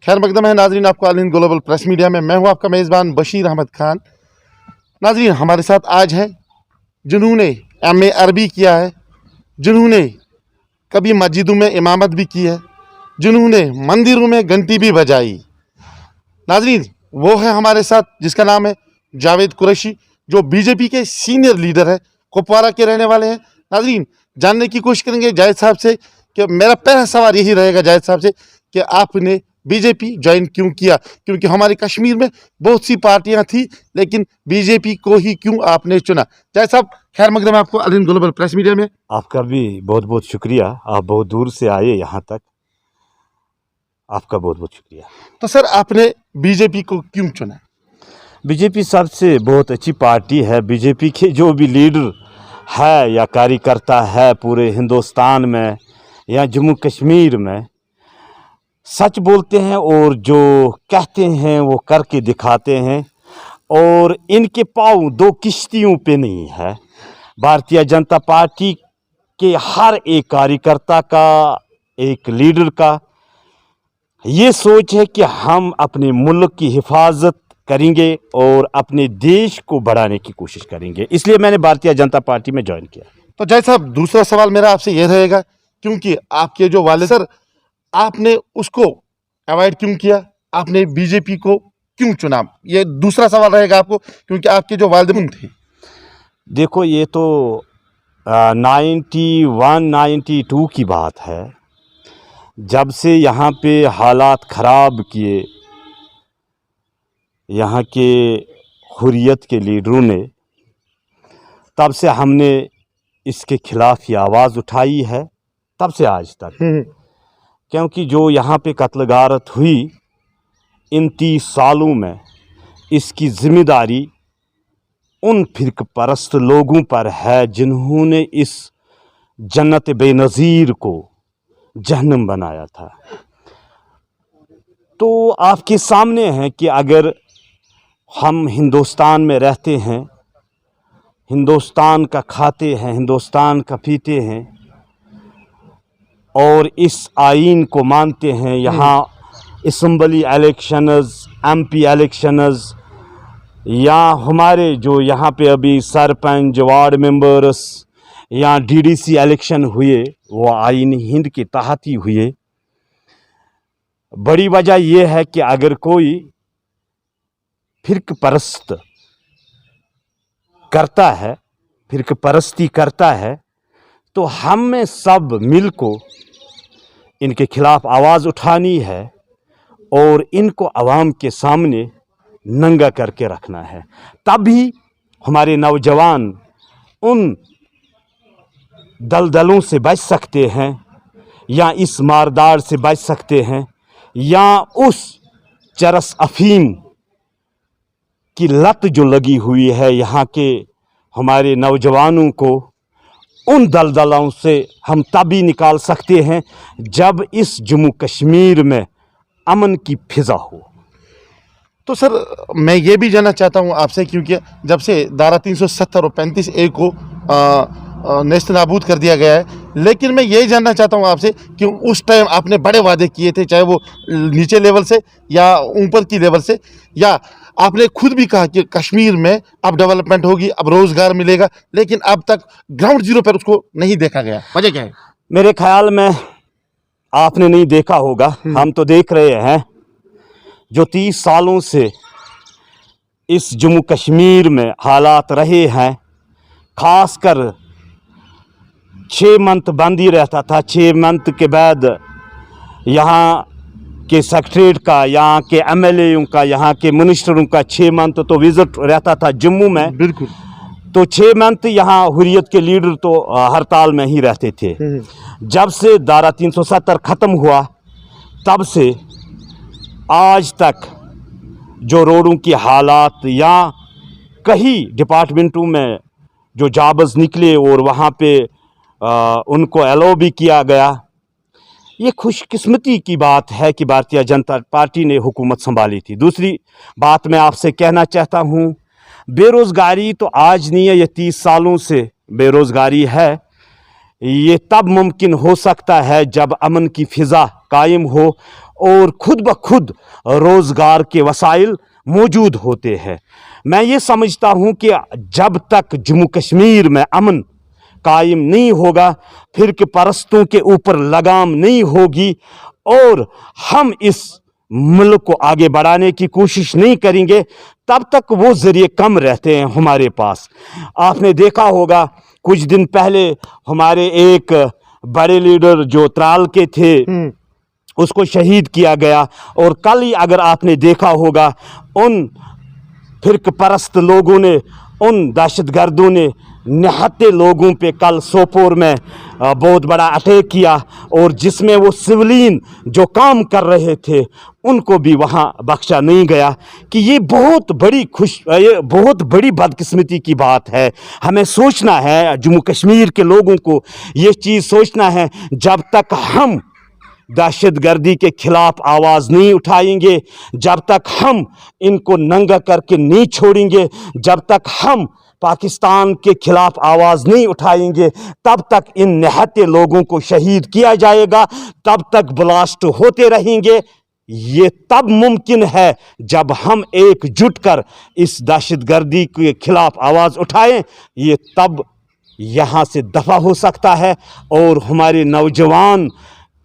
खैर मकदम है नाजरीन, आपको all Hind global press media में मैं हूं आपका मेज़बान बशीर अहमद खान। नाजरीन, हमारे साथ आज है जिन्होंने एमए अरबी किया है, जिन्होंने कभी मस्जिदों में इमामत भी की है, जिन्होंने मंदिरों में घंटी भी बजाई। नाजरीन, वो है हमारे साथ जिसका नाम है जावेद कुरैशी, जो बीजेपी के सीनियर लीडर है, कुपवारा के रहने वाले हैं। नाजरीन, जानने की कोशिश करेंगे जावेद साहब से कि मेरा पहला सवाल यही रहेगा जावेद साहब से कि आपने बीजेपी ज्वाइन क्यों किया, क्योंकि हमारे कश्मीर में बहुत सी पार्टियां थी लेकिन बीजेपी को ही क्यों आपने चुना। जावेद साहब, खैर मकदम आपको all Hind global press media में। आपका भी बहुत बहुत शुक्रिया, आप बहुत दूर से आए यहाँ तक, आपका बहुत बहुत शुक्रिया। तो सर, आपने बीजेपी को क्यों चुना? बीजेपी सबसे बहुत अच्छी पार्टी है। बीजेपी के जो भी लीडर है या कार्यकर्ता है पूरे हिंदुस्तान में या जम्मू कश्मीर में, सच बोलते हैं और जो कहते हैं वो करके दिखाते हैं, और इनके पाँव दो किश्तियों पे नहीं है। भारतीय जनता पार्टी के हर एक कार्यकर्ता का, एक लीडर का ये सोच है कि हम अपने मुल्क की हिफाजत करेंगे और अपने देश को बढ़ाने की कोशिश करेंगे, इसलिए मैंने भारतीय जनता पार्टी में ज्वाइन किया। तो जय साहब, दूसरा सवाल मेरा आपसे यह रहेगा, क्योंकि आपके जो वालिद, सर आपने उसको अवॉइड क्यों किया, आपने बीजेपी को क्यों चुना? ये दूसरा सवाल रहेगा आपको, क्योंकि आपके जो वालिद थे। देखो, ये तो 91-92 की बात है, जब से यहाँ पे हालात ख़राब किए यहाँ के हुर्रियत के लीडरों ने, तब से हमने इसके खिलाफ ही आवाज़ उठाई है, तब से आज तक। क्योंकि जो यहाँ पे कत्लगारत हुई इन 30 सालों में, इसकी ज़िम्मेदारी उन फिरक परस्त लोगों पर है जिन्होंने इस जन्नत बेनज़ीर को जहन्नम बनाया था। तो आपके सामने है कि अगर हम हिंदुस्तान में रहते हैं, हिंदुस्तान का खाते हैं, हिंदुस्तान का पीते हैं और इस आइन को मानते हैं, यहाँ असम्बली इलेक्शनस, एमपी इलेक्शनस या हमारे जो यहाँ पे अभी सरपंच, वार्ड मेंबर्स या डीडीसी इलेक्शन हुए, वो आइन हिंद के तहत ही हुए। बड़ी वजह यह है कि अगर कोई फिरक परस्त करता है, फिरक परस्ती करता है, तो हमें सब मिल को इनके खिलाफ आवाज़ उठानी है और इनको आवाम के सामने नंगा करके रखना है। तभी हमारे नौजवान उन दलदलों से बच सकते हैं या इस मारदार से बच सकते हैं या उस चरस अफीम की लत जो लगी हुई है यहाँ के हमारे नौजवानों को, उन दलदलों से हम तभी निकाल सकते हैं जब इस जम्मू कश्मीर में अमन की फिजा हो। तो सर, मैं ये भी जानना चाहता हूँ आपसे, क्योंकि जब से धारा 370 और 35A को नेस्त नाबूद कर दिया गया है, लेकिन मैं यही जानना चाहता हूँ आपसे कि उस टाइम आपने बड़े वादे किए थे, चाहे वो नीचे लेवल से या ऊपर की लेवल से, या आपने खुद भी कहा कि कश्मीर में अब डेवलपमेंट होगी, अब रोज़गार मिलेगा, लेकिन अब तक ग्राउंड जीरो पर उसको नहीं देखा गया। वजह क्या है? मेरे ख्याल में आपने नहीं देखा होगा, हम तो देख रहे हैं। जो 30 सालों से इस जम्मू कश्मीर में हालात रहे हैं, खासकर 6 मंथ बंद ही रहता था। 6 मंथ के बाद यहाँ के सेक्रेटरीट का, यहाँ के एमएलए का, यहाँ के मिनिस्टरों का 6 मंथ तो विजिट रहता था जम्मू में। बिल्कुल। तो 6 मंथ यहाँ हुर्रियत के लीडर तो हड़ताल में ही रहते थे। जब से धारा 370 ख़त्म हुआ, तब से आज तक जो रोडों की हालात या कई डिपार्टमेंटों में जो जॉब्स निकले और वहाँ पे उनको एलो भी किया गया, ये खुशकिस्मती की बात है कि भारतीय जनता पार्टी ने हुकूमत संभाली थी। दूसरी बात मैं आपसे कहना चाहता हूँ, बेरोज़गारी तो आज नहीं है, ये 30 सालों से बेरोज़गारी है। ये तब मुमकिन हो सकता है जब अमन की फ़िज़ा कायम हो और खुद ब खुद रोज़गार के वसाइल मौजूद होते हैं। मैं ये समझता हूँ कि जब तक जम्मू कश्मीर में अमन कायम नहीं होगा, फिरके परस्तों के ऊपर लगाम नहीं होगी और हम इस मुल्क को आगे बढ़ाने की कोशिश नहीं करेंगे, तब तक वो ज़रिए कम रहते हैं हमारे पास। आपने देखा होगा कुछ दिन पहले हमारे एक बड़े लीडर जो त्राल के थे उसको शहीद किया गया, और कल ही अगर आपने देखा होगा उन फिरक परस्त लोगों ने, उन दहशतगर्दों ने निहत्ते लोगों पे कल सोपोर में बहुत बड़ा अटैक किया, और जिसमें वो सिविलियन जो काम कर रहे थे उनको भी वहाँ बख्शा नहीं गया। कि ये बहुत बड़ी बदकिस्मती की बात है। हमें सोचना है, जम्मू कश्मीर के लोगों को ये चीज़ सोचना है, जब तक हम दहशतगर्दी के खिलाफ आवाज़ नहीं उठाएंगे, जब तक हम इनको नंगा करके नहीं छोड़ेंगे, जब तक हम पाकिस्तान के खिलाफ आवाज़ नहीं उठाएंगे, तब तक इन निहत्ते लोगों को शहीद किया जाएगा, तब तक ब्लास्ट होते रहेंगे। ये तब मुमकिन है जब हम एकजुट कर इस दहशतगर्दी के खिलाफ आवाज़ उठाएं। ये तब यहाँ से दफ़ा हो सकता है और हमारे नौजवान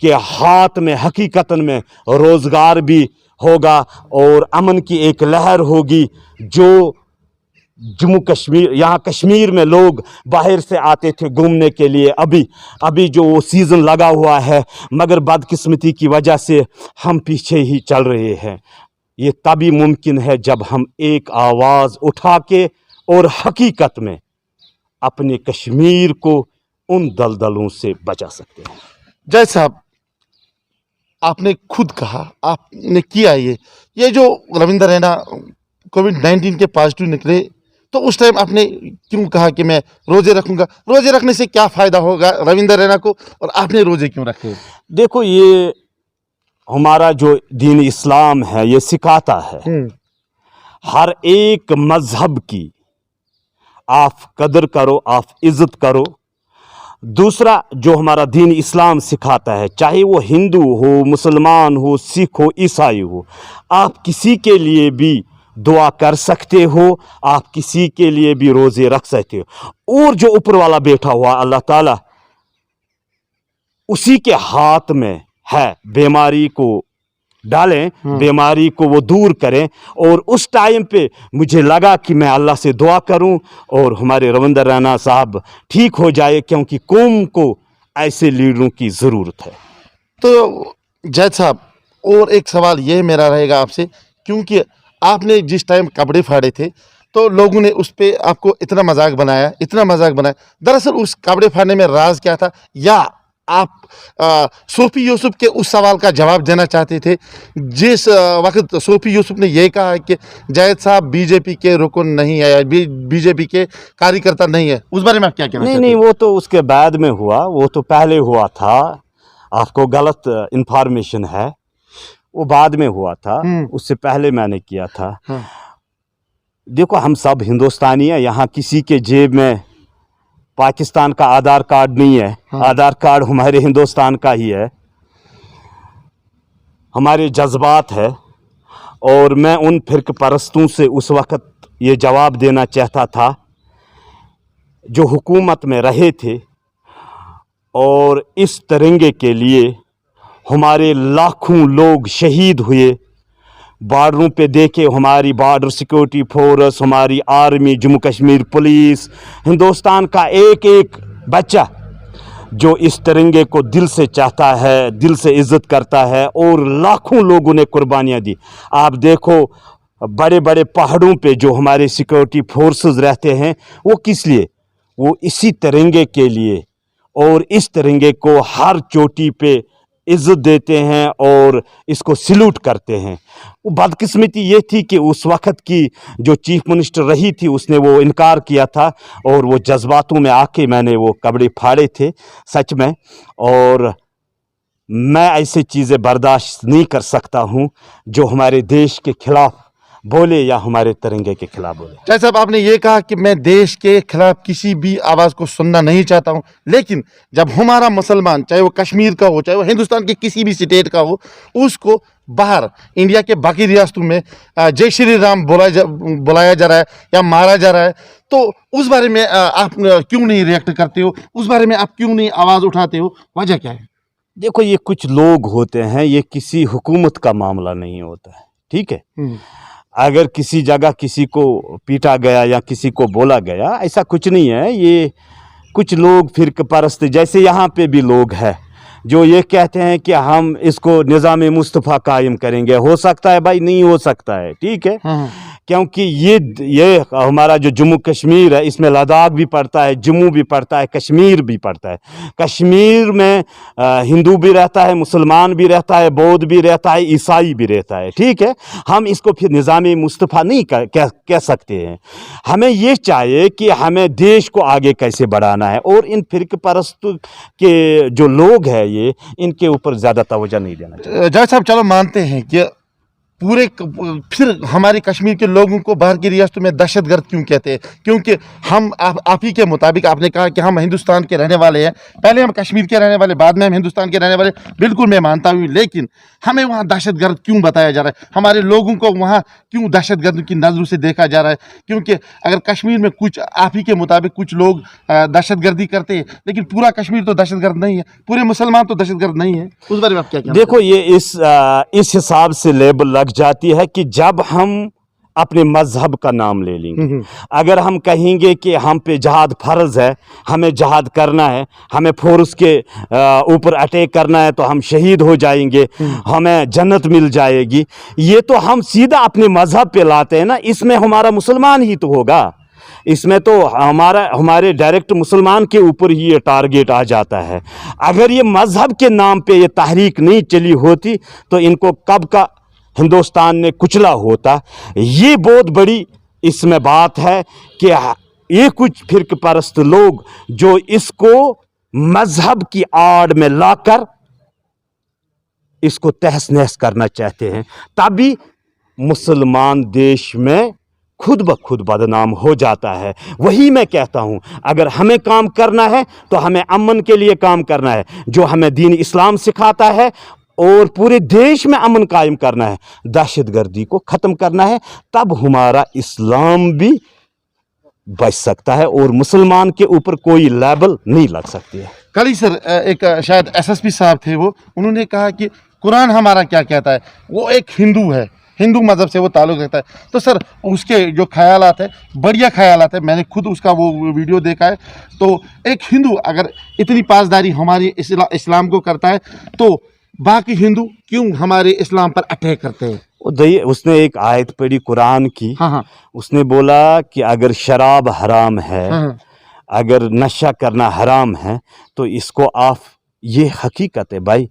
के हाथ में हकीकतन में रोज़गार भी होगा और अमन की एक लहर होगी। जो जम्मू कश्मीर, यहाँ कश्मीर में लोग बाहर से आते थे घूमने के लिए, अभी जो वो सीज़न लगा हुआ है, मगर बदकिस्मती की वजह से हम पीछे ही चल रहे हैं। ये तभी मुमकिन है जब हम एक आवाज़ उठा के और हकीकत में अपने कश्मीर को उन दलदलों से बचा सकते हैं। जय साहब, आपने खुद कहा, आपने किया ये जो रविंदर रैना कोविड-19 के पॉजिटिव निकले, तो उस टाइम आपने क्यों कहा कि मैं रोज़े रखूंगा? रोज़े रखने से क्या फ़ायदा होगा रविंदर रैना को, और आपने रोज़े क्यों रखे? देखो, ये हमारा जो दीन इस्लाम है ये सिखाता है हर एक मज़हब की आप कदर करो, आप इज़्ज़त करो। दूसरा जो हमारा दीन इस्लाम सिखाता है, चाहे वो हिंदू हो, मुसलमान हो, सिख हो, ईसाई हो, आप किसी के लिए भी दुआ कर सकते हो, आप किसी के लिए भी रोज़े रख सकते हो। और जो ऊपर वाला बैठा हुआ अल्लाह ताला, उसी के हाथ में है बीमारी को डालें, बीमारी को वो दूर करें। और उस टाइम पे मुझे लगा कि मैं अल्लाह से दुआ करूं और हमारे रविंदर रैना साहब ठीक हो जाए, क्योंकि कौम को ऐसे लीडरों की ज़रूरत है। तो जैद साहब, और एक सवाल ये मेरा रहेगा आपसे, क्योंकि आपने जिस टाइम कपड़े फाड़े थे तो लोगों ने उस पर आपको इतना मजाक बनाया। दरअसल उस कपड़े फाड़ने में राज क्या था, या आप सोफी यूसुफ के उस सवाल का जवाब देना चाहते थे जिस वक्त सोफी यूसुफ ने यह कहा कि जायद साहब बीजेपी के रुकन नहीं है, बीजेपी के कार्यकर्ता नहीं है? उस बारे में आप क्या कहना चाहते हैं? नहीं, वो तो उसके बाद में हुआ, वो तो पहले हुआ था। आपको गलत इंफॉर्मेशन है, वो बाद में हुआ था, उससे पहले मैंने किया था। देखो, हम सब हिंदुस्तानी हैं, यहाँ किसी के जेब में पाकिस्तान का आधार कार्ड नहीं है। आधार कार्ड हमारे हिंदुस्तान का ही है, हमारे जज्बात है। और मैं उन फिरक परस्तों से उस वक़्त ये जवाब देना चाहता था जो हुकूमत में रहे थे, और इस तिरंगे के लिए हमारे लाखों लोग शहीद हुए। बॉर्डरों पे देखे, हमारी बॉर्डर सिक्योरिटी फोर्स, हमारी आर्मी, जम्मू कश्मीर पुलिस, हिंदुस्तान का एक एक बच्चा जो इस तिरंगे को दिल से चाहता है, दिल से इज़्ज़त करता है, और लाखों लोगों ने कुर्बानियाँ दी। आप देखो, बड़े बड़े पहाड़ों पे जो हमारे सिक्योरिटी फोर्सेस रहते हैं, वो किस लिए? वो इसी तिरंगे के लिए, और इस तिरंगे को हर चोटी पे इज़्ज़त देते हैं और इसको सल्यूट करते हैं। वो बदकिस्मती ये थी कि उस वक़्त की जो चीफ मिनिस्टर रही थी, उसने वो इनकार किया था, और वो जज्बातों में आके मैंने वो कपड़े फाड़े थे सच में। और मैं ऐसी चीज़ें बर्दाश्त नहीं कर सकता हूँ जो हमारे देश के खिलाफ बोले या हमारे तिरंगे के खिलाफ बोले। चाहे साहब आपने ये कहा कि मैं देश के खिलाफ किसी भी आवाज़ को सुनना नहीं चाहता हूँ, लेकिन जब हमारा मुसलमान, चाहे वो कश्मीर का हो, चाहे वो हिंदुस्तान के किसी भी स्टेट का हो, उसको बाहर इंडिया के बाकी रियासतों में जय श्री राम बुलाया जा रहा है या मारा जा रहा है, तो उस बारे में आप क्यों नहीं रिएक्ट करते हो? उस बारे में आप क्यों नहीं आवाज़ उठाते हो? वजह क्या है? देखो, ये कुछ लोग होते हैं, ये किसी हुकूमत का मामला नहीं होता है, ठीक है। अगर किसी जगह किसी को पीटा गया या किसी को बोला गया, ऐसा कुछ नहीं है। ये कुछ लोग फिरक परस्त, जैसे यहाँ पे भी लोग हैं जो ये कहते हैं कि हम इसको निज़ाम मुस्तफ़ा कायम करेंगे। हो सकता है भाई, नहीं हो सकता है, ठीक है। क्योंकि ये हमारा जो जम्मू कश्मीर है, इसमें लद्दाख भी पड़ता है, जम्मू भी पड़ता है, कश्मीर भी पड़ता है। कश्मीर में हिंदू भी रहता है, मुसलमान भी रहता है, बौद्ध भी रहता है, ईसाई भी रहता है, ठीक है। हम इसको फिर निज़ाम मुस्तफ़ा नहीं कह सकते हैं। हमें ये चाहिए कि हमें देश को आगे कैसे बढ़ाना है, और इन फिरक परस्त के जो लोग हैं, ये इनके ऊपर ज़्यादा तवज्जो नहीं देना चाहिए। जज साहब, चलो मानते हैं कि फिर हमारे कश्मीर के लोगों को बाहर की रियासतों में दहशतगर्द क्यों कहते हैं? क्योंकि हम आप ही के मुताबिक आपने कहा कि हम हिंदुस्तान के रहने वाले हैं, पहले हम कश्मीर के रहने वाले, बाद में हम हिंदुस्तान के रहने वाले। बिल्कुल मैं मानता हूँ, लेकिन हमें वहाँ दहशतगर्द क्यों बताया जा रहा है? हमारे लोगों को वहाँ क्यों दहशतगर्द की नज़रों से देखा जा रहा है? क्योंकि अगर कश्मीर में कुछ आप ही के मुताबिक कुछ लोग दहशतगर्दी करते हैं, लेकिन पूरा कश्मीर तो दहशतगर्द नहीं है, पूरे मुसलमान तो दहशतगर्द नहीं है। उस बारे में आप क्या कहते हैं? देखो, ये इस हिसाब से लेबल लग जाती है कि जब हम अपने मजहब का नाम ले लेंगे, अगर हम कहेंगे कि हम पे जहाद फ़र्ज़ है, हमें जहाद करना है, हमें फोर्स के ऊपर अटैक करना है, तो हम शहीद हो जाएंगे, हमें जन्नत मिल जाएगी, ये तो हम सीधा अपने मजहब पे लाते हैं ना। इसमें हमारा मुसलमान ही तो होगा, इसमें तो हमारे डायरेक्ट मुसलमान के ऊपर ही ये टारगेट आ जाता है। अगर ये मजहब के नाम पे ये तहरीक नहीं चली होती, तो इनको कब का हिंदुस्तान ने कुचला होता। ये बहुत बड़ी इसमें बात है कि ये कुछ फिरक परस्त लोग जो इसको मजहब की आड़ में लाकर इसको तहस नहस करना चाहते हैं, तभी मुसलमान देश में खुद ब खुद बदनाम हो जाता है। वही मैं कहता हूँ, अगर हमें काम करना है तो हमें अमन के लिए काम करना है, जो हमें दीन इस्लाम सिखाता है, और पूरे देश में अमन कायम करना है, दहशतगर्दी को ख़त्म करना है, तब हमारा इस्लाम भी बच सकता है और मुसलमान के ऊपर कोई लेबल नहीं लग सकती है। कल ही सर एक शायद एसएसपी साहब थे, उन्होंने कहा कि कुरान हमारा क्या कहता है, वो एक हिंदू है, हिंदू मज़हब से वो ताल्लुक़ रखता है। तो सर उसके जो ख्यालात है, बढ़िया ख्यालात है, मैंने खुद उसका वो वीडियो देखा है। तो एक हिंदू अगर इतनी पासदारी हमारी इस्लाम को करता है, तो बाकी हिंदू क्यों हमारे इस्लाम पर अटैक करते हैं? उसने एक आयत पढ़ी कुरान की। हाँ। उसने बोला कि अगर शराब हराम है, अगर नशा करना हराम है, तो इसको आप, ये हकीकत है भाई।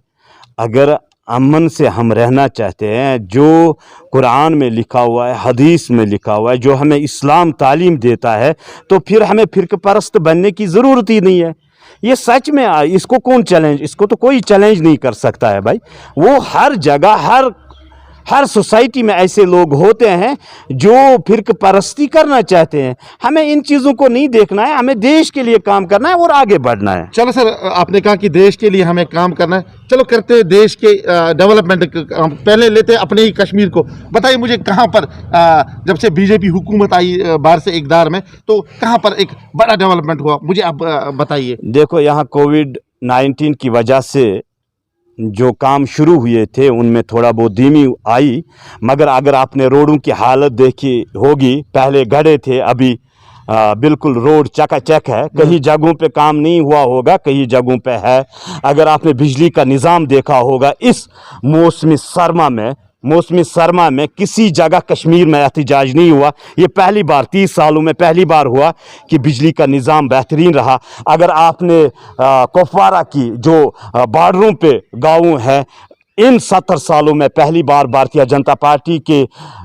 अगर अमन से हम रहना चाहते हैं, जो कुरान में लिखा हुआ है, हदीस में लिखा हुआ है, जो हमें इस्लाम तालीम देता है, तो फिर हमें फिरक परस्त बनने की ज़रूरत ही नहीं है। ये सच में इसको कौन चैलेंज, इसको तो कोई चैलेंज नहीं कर सकता है भाई। वो हर जगह हर सोसाइटी में ऐसे लोग होते हैं जो फिरक परस्ती करना चाहते हैं। हमें इन चीज़ों को नहीं देखना है, हमें देश के लिए काम करना है और आगे बढ़ना है। चलो सर, आपने कहा कि देश के लिए हमें काम करना है, चलो करते हैं देश के डेवलपमेंट। पहले लेते हैं अपने ही कश्मीर को। बताइए मुझे, कहाँ पर जब से बीजेपी हुकूमत आई बाहर से इक़्तिदार में, तो कहाँ पर एक बड़ा डेवलपमेंट हुआ, मुझे आप बताइए। देखो, यहाँ कोविड-19 की वजह से जो काम शुरू हुए थे उनमें थोड़ा बहुत धीमी आई, मगर अगर आपने रोडों की हालत देखी होगी, पहले गड्ढे थे, अभी बिल्कुल रोड चकाचक है। कई जगहों पे काम नहीं हुआ होगा, कई जगहों पे है। अगर आपने बिजली का निज़ाम देखा होगा, इस मौसमी सरमा में किसी जगह कश्मीर में एहतजाज नहीं हुआ। ये पहली बार 30 सालों में पहली बार हुआ कि बिजली का निज़ाम बेहतरीन रहा। अगर आपने कुपवारा की जो बॉर्डरों पे गाँव हैं, इन 70 सालों में पहली बार भारतीय जनता पार्टी के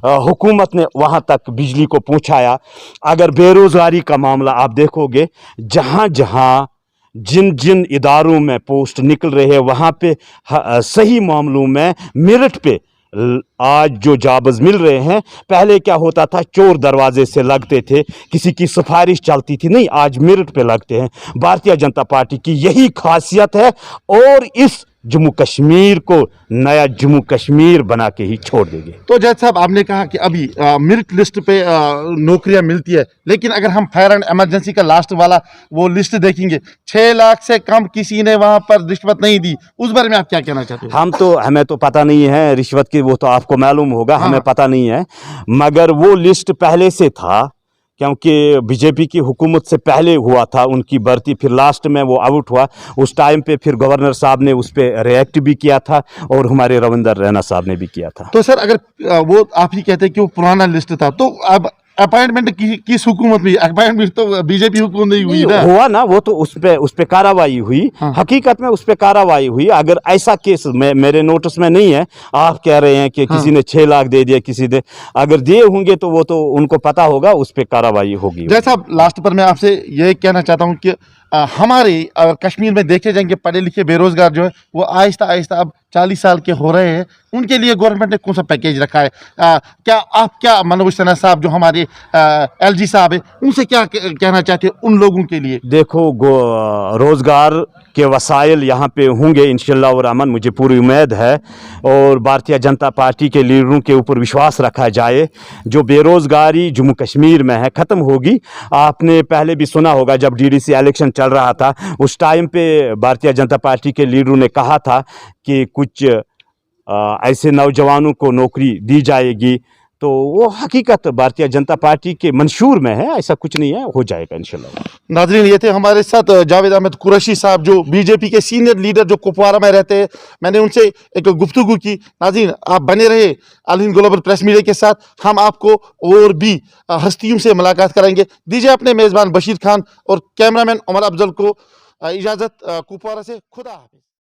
हुकूमत ने वहाँ तक बिजली को पहुँचाया। अगर बेरोज़गारी का मामला आप देखोगे, जहाँ जहाँ जिन इदारों में पोस्ट निकल रहे हैं, वहाँ पे सही मामलों में मेरिट पे आज जो जॉब्स मिल रहे हैं, पहले क्या होता था, चोर दरवाजे से लगते थे, किसी की सिफारिश चलती थी, नहीं, आज मेरिट पे लगते हैं। भारतीय जनता पार्टी की यही खासियत है और इस जम्मू कश्मीर को नया जम्मू कश्मीर बना के ही छोड़ देंगे। तो जज साहब, आपने कहा कि अभी मेरिट लिस्ट पे नौकरियां मिलती है, लेकिन अगर हम फायर एंड इमरजेंसी का लास्ट वाला वो लिस्ट देखेंगे, 6 लाख से कम किसी ने वहां पर रिश्वत नहीं दी। उस बारे में आप क्या कहना चाहते हैं? हमें तो पता नहीं है रिश्वत की, वो तो आपको मालूम होगा, हमें पता नहीं है, मगर वो लिस्ट पहले से था, क्योंकि बीजेपी की हुकूमत से पहले हुआ था उनकी भर्ती, फिर लास्ट में वो आउट हुआ। उस टाइम पे फिर गवर्नर साहब ने उस पर रिएक्ट भी किया था और हमारे रविंदर रैना साहब ने भी किया था। तो सर, अगर वो आप ही कहते हैं कि वो पुराना लिस्ट था, तो अब अपॉइंटमेंट किस हुकूमत में? अपॉइंटमेंट तो बीजेपी हुकूमत नहीं हुई ना। हुआ ना, वो तो उस पे कार्रवाई हुई। हकीकत में उस पे कार्रवाई हुई। अगर ऐसा केस मेरे नोटिस में नहीं है, आप कह रहे हैं कि किसी ने 6 लाख दे दिया, किसी ने अगर दिए होंगे तो वो तो उनको पता होगा, उस पे कार्रवाई होगी। जैसा लास्ट पर मैं आपसे ये कहना चाहता हूँ कि हमारे अगर कश्मीर में देखे जाएंगे पढ़े लिखे बेरोजगार जो है वो आहिस्ता आहिस्ता अब 40 साल के हो रहे हैं, उनके लिए गवर्नमेंट ने कौन सा पैकेज रखा है? क्या मनोज सिन्हा साहब जो हमारे एलजी साहब है, उनसे क्या कहना चाहते हैं उन लोगों के लिए? देखो, रोज़गार के वसाइल यहाँ पे होंगे इंशाअल्लाह और अमन, मुझे पूरी उम्मीद है, और भारतीय जनता पार्टी के लीडरों के ऊपर विश्वास रखा जाए। जो बेरोज़गारी जम्मू कश्मीर में है ख़त्म होगी। आपने पहले भी सुना होगा, जब डीडीसी इलेक्शन चल रहा था उस टाइम पे भारतीय जनता पार्टी के लीडरों ने कहा था कि कुछ ऐसे नौजवानों को नौकरी दी जाएगी, तो वो हकीकत भारतीय जनता पार्टी के मंशूर में है, ऐसा कुछ नहीं है, हो जाएगा इंशाल्लाह। नाजरीन, ये थे हमारे साथ जावेद अहमद कुरैशी साहब, जो बीजेपी के सीनियर लीडर जो कुपवारा में रहते हैं। मैंने उनसे एक गुफ्तगू की। नाजरीन, आप बने रहे अल हिंद ग्लोबल प्रेस मीडिया के साथ, हम आपको और भी हस्तियों से मुलाकात कराएंगे। दीजिए अपने मेज़बान बशीर खान और कैमरामैन उमर अफजल को इजाज़त। कुपवारा से खुदा हाफिज़।